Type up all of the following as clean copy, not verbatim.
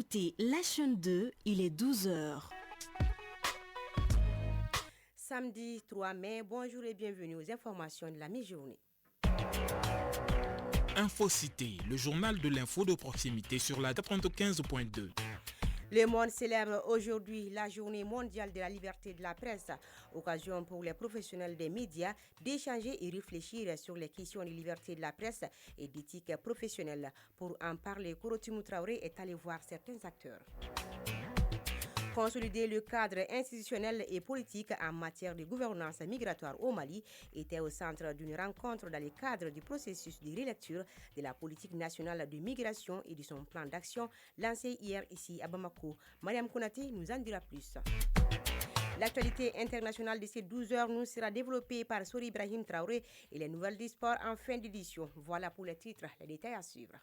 écoutez la chaîne 2, il est 12 heures. Samedi 3 mai, bonjour et bienvenue aux informations de la mi-journée. Infocité, le journal de l'info de proximité sur la 95.2. Le monde célèbre aujourd'hui la journée mondiale de la liberté de la presse, occasion pour les professionnels des médias d'échanger et réfléchir sur les questions de liberté de la presse et d'éthique professionnelle. Pour en parler, Korotimou Traoré est allé voir certains acteurs. Consolider le cadre institutionnel et politique en matière de gouvernance migratoire au Mali était au centre d'une rencontre dans le cadre du processus de relecture de la politique nationale de migration et de son plan d'action lancé hier ici à Bamako. Mariam Konaté nous en dira plus. L'actualité internationale de ces 12 heures nous sera développée par Sori Ibrahim Traoré et les nouvelles du sport en fin d'édition. Voilà pour les titres, les détails à suivre.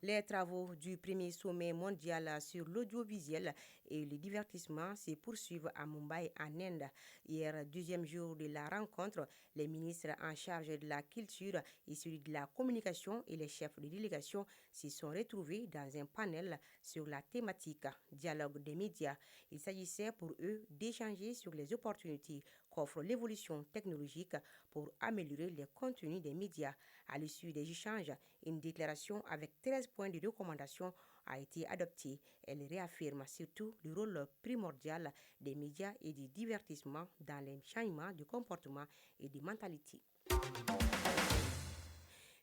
Les travaux du premier sommet mondial sur l'audiovisuel et le divertissement se poursuivent à Mumbai, en Inde. Hier, deuxième jour de la rencontre, les ministres en charge de la culture et celui de la communication et les chefs de délégation se sont retrouvés dans un panel sur la thématique dialogue des médias. Il s'agissait pour eux d'échanger sur les opportunités qu'offre l'évolution technologique pour améliorer les contenus des médias. À l'issue des échanges, une déclaration avec 13 points de recommandation a été adoptée. Elle réaffirme surtout le rôle primordial des médias et du divertissement dans les changements de comportement et de mentalité.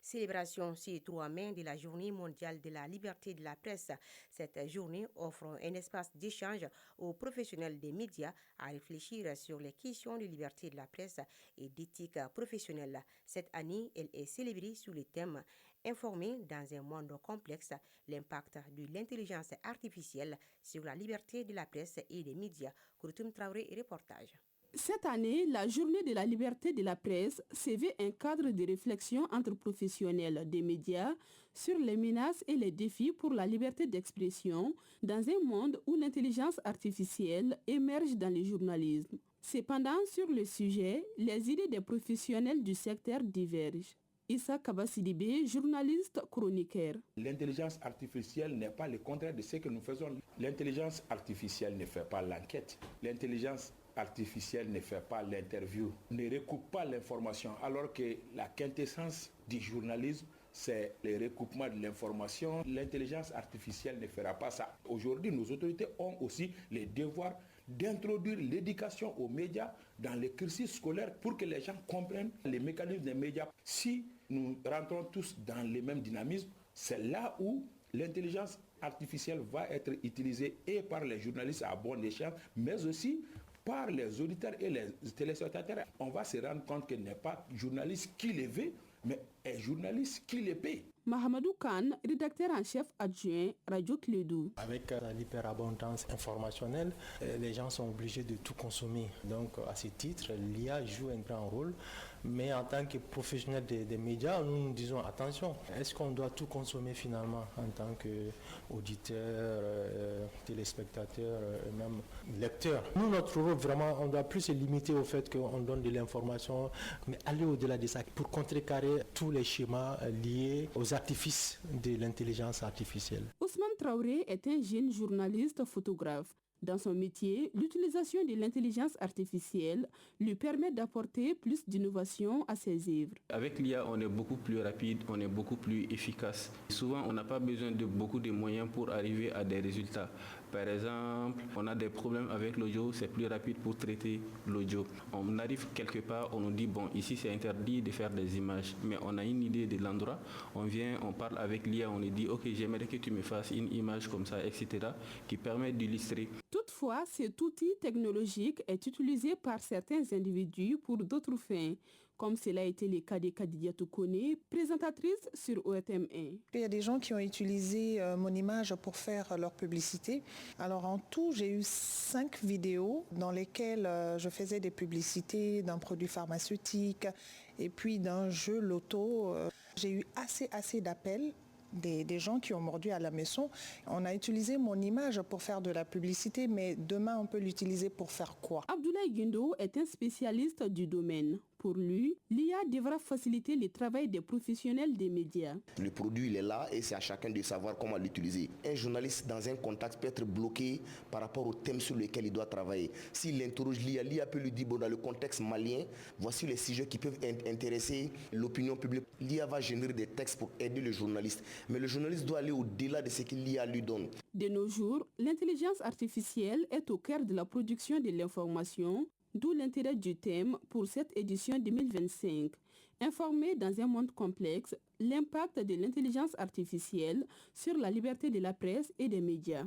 Célébration ce 3 mai de la Journée mondiale de la liberté de la presse. Cette journée offre un espace d'échange aux professionnels des médias à réfléchir sur les questions de liberté de la presse et d'éthique professionnelle. Cette année, elle est célébrée sous le thème « Informer dans un monde complexe, l'impact de l'intelligence artificielle sur la liberté de la presse et des médias ». Kouroutoum Traoré, reportage. Cette année, la Journée de la liberté de la presse se veut un cadre de réflexion entre professionnels des médias sur les menaces et les défis pour la liberté d'expression dans un monde où l'intelligence artificielle émerge dans le journalisme. Cependant, sur le sujet, les idées des professionnels du secteur divergent. Issa Kabasidibé, journaliste chroniqueur. L'intelligence artificielle n'est pas le contraire de ce que nous faisons. L'intelligence artificielle ne fait pas l'enquête. L'intelligence artificielle ne fait pas l'interview, ne recoupe pas l'information, alors que la quintessence du journalisme, c'est le recoupement de l'information. L'intelligence artificielle ne fera pas ça. Aujourd'hui, nos autorités ont aussi le devoir d'introduire l'éducation aux médias dans les cursus scolaires pour que les gens comprennent les mécanismes des médias. Si nous rentrons tous dans le même dynamisme, c'est là où l'intelligence artificielle va être utilisée et par les journalistes à bon escient, mais aussi par les auditeurs et les téléspectateurs. On va se rendre compte qu'il n'est pas journaliste qui les veut, mais un journaliste qui les paie. Mahamadou Khan, rédacteur en chef adjoint Radio Clédou. Avec l'hyperabondance informationnelle, les gens sont obligés de tout consommer. Donc à ce titre, l'IA joue un grand rôle. Mais en tant que professionnel des médias, nous nous disons attention, est-ce qu'on doit tout consommer finalement en tant qu'auditeur, téléspectateur et même lecteur? Nous, notre rôle vraiment, on doit plus se limiter au fait qu'on donne de l'information, mais aller au-delà de ça pour contrecarrer tous les schémas liés aux artifices de l'intelligence artificielle. Ousmane Traoré est un jeune journaliste photographe. Dans son métier, l'utilisation de l'intelligence artificielle lui permet d'apporter plus d'innovation à ses œuvres. Avec l'IA, on est beaucoup plus rapide, on est beaucoup plus efficace. Souvent, on n'a pas besoin de beaucoup de moyens pour arriver à des résultats. Par exemple, on a des problèmes avec l'audio, c'est plus rapide pour traiter l'audio. On arrive quelque part, on nous dit, bon, ici c'est interdit de faire des images, mais on a une idée de l'endroit, on vient, on parle avec l'IA, on lui dit, ok, j'aimerais que tu me fasses une image comme ça, etc., qui permet d'illustrer. Toutefois, cet outil technologique est utilisé par certains individus pour d'autres fins, comme cela a été le cas de Kadidia Toukone, présentatrice sur OTM1. Il y a des gens qui ont utilisé mon image pour faire leur publicité. Alors en tout, j'ai eu 5 vidéos dans lesquelles je faisais des publicités d'un produit pharmaceutique et puis d'un jeu loto. J'ai eu assez d'appels. Des gens qui ont mordu à la maison. On a utilisé mon image pour faire de la publicité, mais demain on peut l'utiliser pour faire quoi? Abdoulaye Guindo est un spécialiste du domaine. Pour lui, l'IA devra faciliter le travail des professionnels des médias. Le produit il est là et c'est à chacun de savoir comment l'utiliser. Un journaliste dans un contexte peut être bloqué par rapport au thème sur lequel il doit travailler. S'il interroge l'IA, l'IA peut lui dire dans le contexte malien, voici les sujets qui peuvent intéresser l'opinion publique. L'IA va générer des textes pour aider le journaliste. Mais le journaliste doit aller au-delà de ce que l'IA lui donne. De nos jours, l'intelligence artificielle est au cœur de la production de l'information, d'où l'intérêt du thème pour cette édition 2025. Informer dans un monde complexe l'impact de l'intelligence artificielle sur la liberté de la presse et des médias.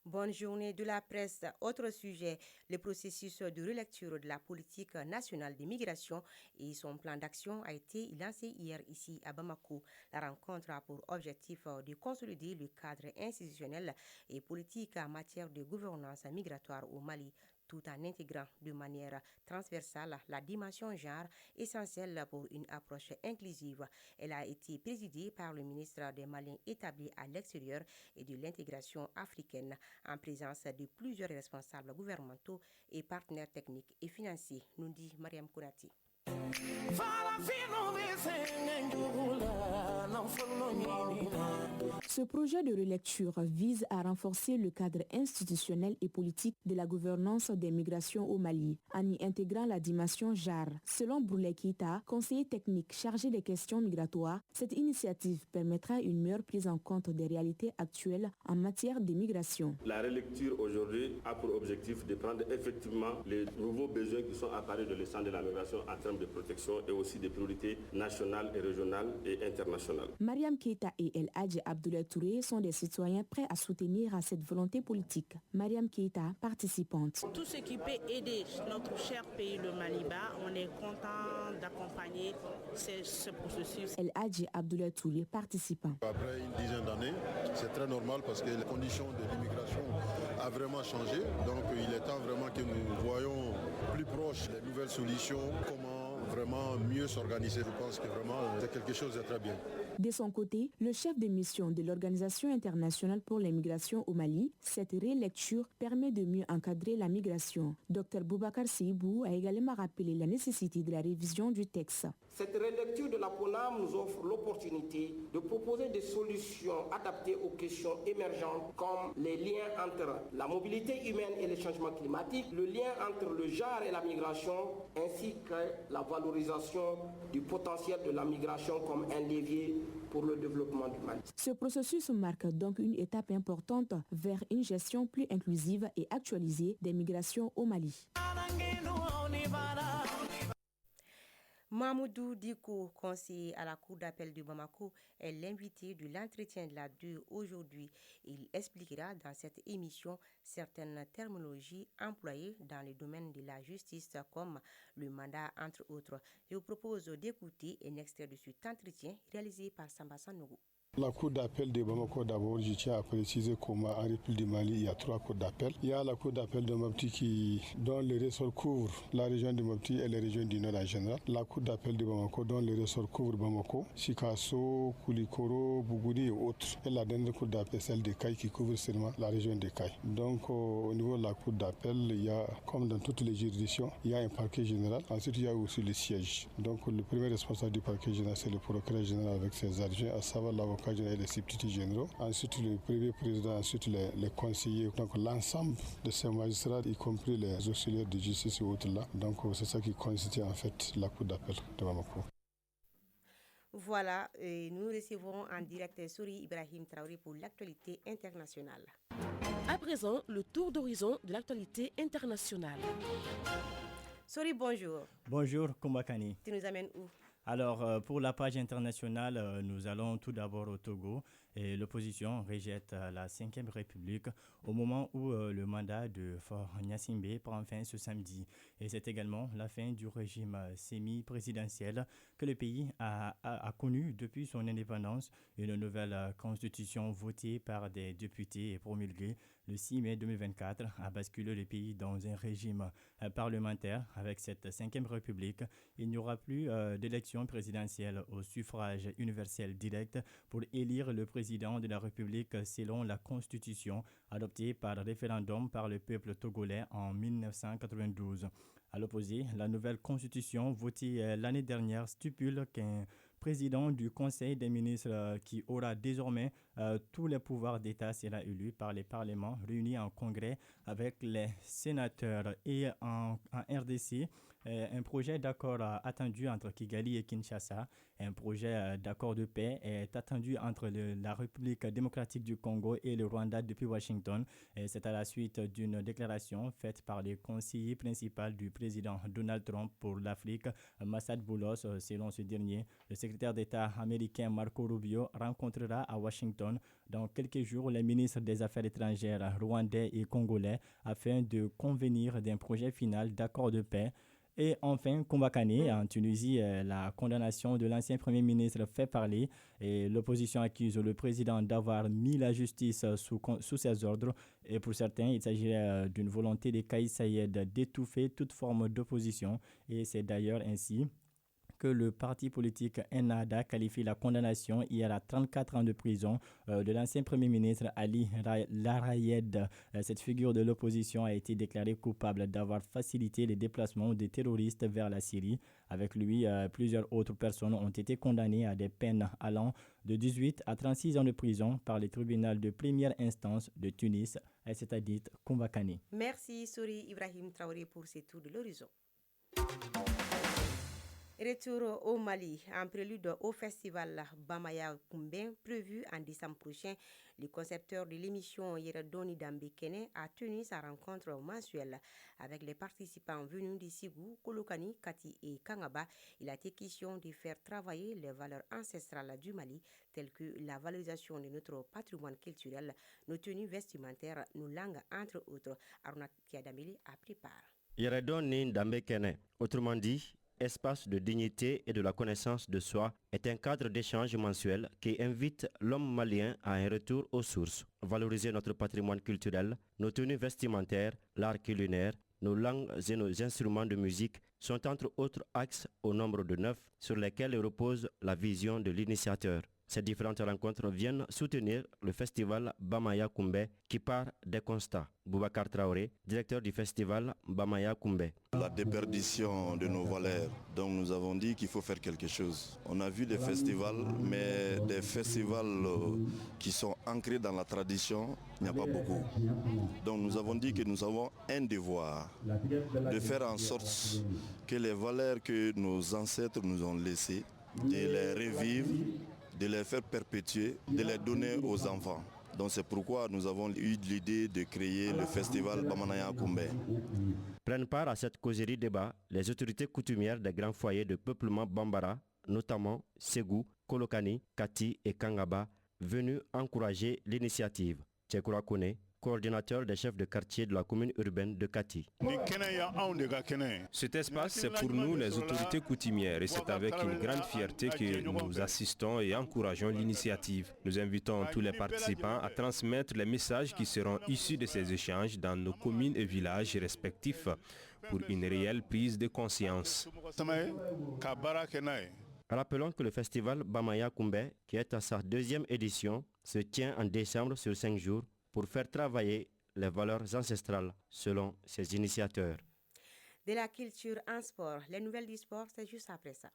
Bonne journée de la presse. Autre sujet, le processus de relecture de la politique nationale d'immigration et son plan d'action a été lancé hier ici à Bamako. La rencontre a pour objectif de consolider le cadre institutionnel et politique en matière de gouvernance migratoire au Mali, tout en intégrant de manière transversale la dimension genre essentielle pour une approche inclusive. Elle a été présidée par le ministre des Maliens établi à l'extérieur et de l'intégration africaine, en présence de plusieurs responsables gouvernementaux et partenaires techniques et financiers, nous dit Mariam Kourati. Ce projet de relecture vise à renforcer le cadre institutionnel et politique de la gouvernance des migrations au Mali, en y intégrant la dimension genre. Selon Boulay Keita, conseiller technique chargé des questions migratoires, cette initiative permettra une meilleure prise en compte des réalités actuelles en matière d'immigration. La relecture aujourd'hui a pour objectif de prendre effectivement les nouveaux besoins qui sont apparus de l'essence de la migration en termes de protection et aussi des priorités nationales et régionales et internationales. Mariam Keita et El Hadji Abdoulaye Touré sont des citoyens prêts à soutenir à cette volonté politique. Mariam Keita, participante. Tout ce qui peut aider notre cher pays, le Maliba, on est content d'accompagner ce processus. El Hadji Abdoulaye Touré, participant. Après une dizaine d'années, c'est très normal parce que les conditions de l'immigration ont vraiment changé. Donc il est temps vraiment que nous voyons plus proche les nouvelles solutions, comment vraiment mieux s'organiser. Je pense que vraiment c'est quelque chose de très bien. De son côté, le chef de mission de l'Organisation internationale pour les migrations au Mali, cette relecture permet de mieux encadrer la migration. Dr Boubacar Seibou a également rappelé la nécessité de la révision du texte. Cette relecture de la PONAM nous offre l'opportunité de proposer des solutions adaptées aux questions émergentes comme les liens entre la mobilité humaine et le changement climatique, le lien entre le genre et la migration, ainsi que la valorisation du potentiel de la migration comme un levier pour le développement du Mali. Ce processus marque donc une étape importante vers une gestion plus inclusive et actualisée des migrations au Mali. Mamoudou Diko, conseiller à la Cour d'appel de Bamako, est l'invité de l'entretien de la 2 aujourd'hui. Il expliquera dans cette émission certaines terminologies employées dans le domaine de la justice comme le mandat entre autres. Je vous propose d'écouter un extrait de cet entretien réalisé par Samba Sanogo. La cour d'appel de Bamako, d'abord, je tiens à préciser qu'en République du Mali, il y a 3 cours d'appel. Il y a la cour d'appel de Mopti dont le ressort couvre la région de Mopti et les régions du Nord en général. La cour d'appel de Bamako, dont le ressort couvre Bamako, Sikasso, Koulikoro, Bougouni et autres. Et la dernière cour d'appel, celle de Caille, qui couvre seulement la région de Caille. Donc, au niveau de la cour d'appel, il y a, comme dans toutes les juridictions, il y a un parquet général. Ensuite, il y a aussi le siège. Donc, le premier responsable du parquet général, c'est le procureur général avec ses adjoints, à savoir l'avocat et les substituts généraux. Ensuite, le premier président, ensuite les conseillers. Donc, l'ensemble de ces magistrats, y compris les auxiliaires de justice et autres là. Donc, c'est ça qui constitue en fait la cour d'appel de Bamako. Voilà, nous recevons en direct Souri Ibrahim Traoré pour l'actualité internationale. À présent, le tour d'horizon de l'actualité internationale. Souri, bonjour. Bonjour, Kombakani. Tu nous amènes où? Alors, pour la page internationale, nous allons tout d'abord au Togo. Et l'opposition rejette la 5e République au moment où le mandat de Faure Gnassingbé prend fin ce samedi. Et c'est également la fin du régime semi-présidentiel que le pays a connu depuis son indépendance. Une nouvelle constitution votée par des députés et promulguée le 6 mai 2024 a basculé le pays dans un régime parlementaire. Avec cette 5e République, il n'y aura plus d'élection présidentielle au suffrage universel direct pour élire le président président de la République selon la Constitution adoptée par référendum par le peuple togolais en 1992. À l'opposé, la nouvelle Constitution votée l'année dernière stipule qu'un président du Conseil des ministres qui aura désormais tous les pouvoirs d'État sera élu par les parlements réunis en congrès avec les sénateurs. Et en RDC, un projet d'accord attendu entre Kigali et Kinshasa, un projet d'accord de paix est attendu entre la République démocratique du Congo et le Rwanda depuis Washington. C'est à la suite d'une déclaration faite par le conseiller principal du président Donald Trump pour l'Afrique, Massad Boulos. Selon ce dernier, le secrétaire d'État américain Marco Rubio rencontrera à Washington dans quelques jours les ministres des Affaires étrangères rwandais et congolais afin de convenir d'un projet final d'accord de paix. Et enfin, Koumbakane, en Tunisie, la condamnation de l'ancien Premier ministre fait parler et l'opposition accuse le président d'avoir mis la justice sous ses ordres. Et pour certains, il s'agirait d'une volonté de Kais Saied d'étouffer toute forme d'opposition. Et c'est d'ailleurs ainsi que le parti politique Ennahda qualifie la condamnation hier à 34 ans de prison de l'ancien Premier ministre Ali Larayed. Cette figure de l'opposition a été déclarée coupable d'avoir facilité les déplacements des terroristes vers la Syrie. Avec lui, plusieurs autres personnes ont été condamnées à des peines allant de 18 à 36 ans de prison par le tribunal de première instance de Tunis, c'est-à-dire Koumbakane. Merci Souri Ibrahim Traoré pour ces tours de l'horizon. Retour au Mali, en prélude au festival Bamaya Kumbé prévu en décembre prochain. Le concepteur de l'émission Yeradoni Dambekene a tenu sa rencontre mensuelle avec les participants venus de Ségou, Kolokani, Kati et Kangaba. Il a été question de faire travailler les valeurs ancestrales du Mali, telles que la valorisation de notre patrimoine culturel, nos tenues vestimentaires, nos langues, entre autres. Aruna Kiadamili a pris part. Yeradoni Dambekene, autrement dit, espace de dignité et de la connaissance de soi, est un cadre d'échange mensuel qui invite l'homme malien à un retour aux sources, valoriser notre patrimoine culturel, nos tenues vestimentaires, l'art culinaire, nos langues et nos instruments de musique sont entre autres axes au nombre de 9 sur lesquels repose la vision de l'initiateur. Ces différentes rencontres viennent soutenir le festival Bamaya Kumbé qui part des constats. Boubacar Traoré, directeur du festival Bamaya Kumbé. La déperdition de nos valeurs, donc nous avons dit qu'il faut faire quelque chose. On a vu des festivals, mais des festivals qui sont ancrés dans la tradition, il n'y a pas beaucoup. Donc nous avons dit que nous avons un devoir de faire en sorte que les valeurs que nos ancêtres nous ont laissées, de les revivre, de les faire perpétuer, de les donner aux enfants. Donc c'est pourquoi nous avons eu l'idée de créer le festival Bamaya Kumbé. Prennent part à cette causerie débat les autorités coutumières des grands foyers de peuplement Bambara, notamment Ségou, Kolokani, Kati et Kangaba, venus encourager l'initiative. Tchekoura Kone, coordinateur des chefs de quartier de la commune urbaine de Kati. Cet espace, c'est pour nous les autorités coutumières et c'est avec une grande fierté que nous assistons et encourageons l'initiative. Nous invitons tous les participants à transmettre les messages qui seront issus de ces échanges dans nos communes et villages respectifs pour une réelle prise de conscience. Rappelons que le festival Bamaya Kumbé, qui est à sa 2e édition, se tient en décembre sur 5 jours pour faire travailler les valeurs ancestrales selon ses initiateurs. De la culture en sport, les nouvelles du sport, c'est juste après ça.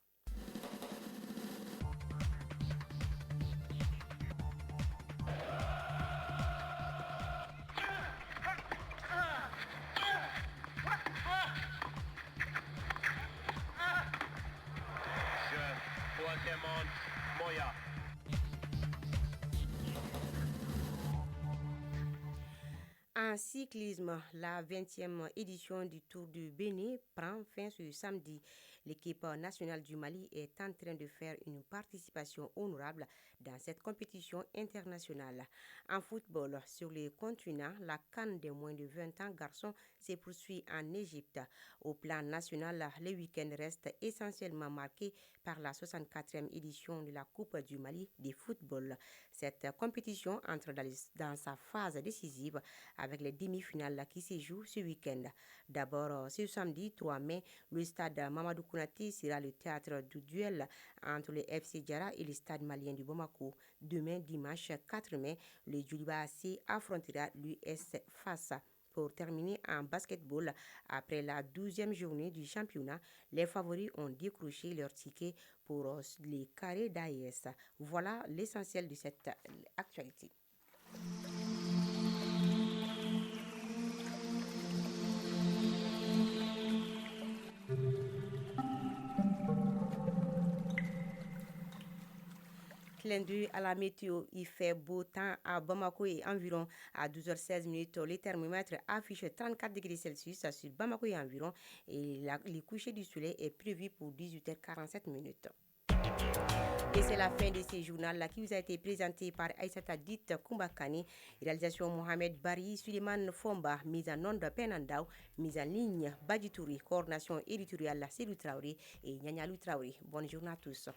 En cyclisme, la 20e édition du Tour du Bénin prend fin ce samedi. L'équipe nationale du Mali est en train de faire une participation honorable dans cette compétition internationale. En football, sur le continent, la CAN des moins de 20 ans garçons se poursuit en Égypte. Au plan national, le week-end reste essentiellement marqué par la 64e édition de la Coupe du Mali de football. Cette compétition entre dans sa phase décisive avec les demi-finales qui se jouent ce week-end. D'abord, ce samedi 3 mai, le stade Mamadou Konaté sera le théâtre du duel entre le FC Djara et le Stade malien du Bamako. Demain, dimanche 4 mai, le Djoliba AC affrontera l'US Fassa. Pour terminer en basketball, après la 12e journée du championnat, les favoris ont décroché leur ticket pour les carrés d'AES. Voilà l'essentiel de cette actualité. Clin d'œil à la météo, il fait beau temps à Bamako et environ à 12h16. Les thermomètres affichent 34 degrés Celsius sur Bamako et environ. Et le coucher du soleil est prévu pour 18h47. Et c'est la fin de ce journal qui vous a été présenté par Aïssata Dit Kumbakani, réalisation Mohamed Bari, Suleiman Fomba, mise en onde Penandao, mise en ligne Baditouri, coordination éditoriale Cédou Traoré et Nyanyalou Traoré. Bonne journée à tous.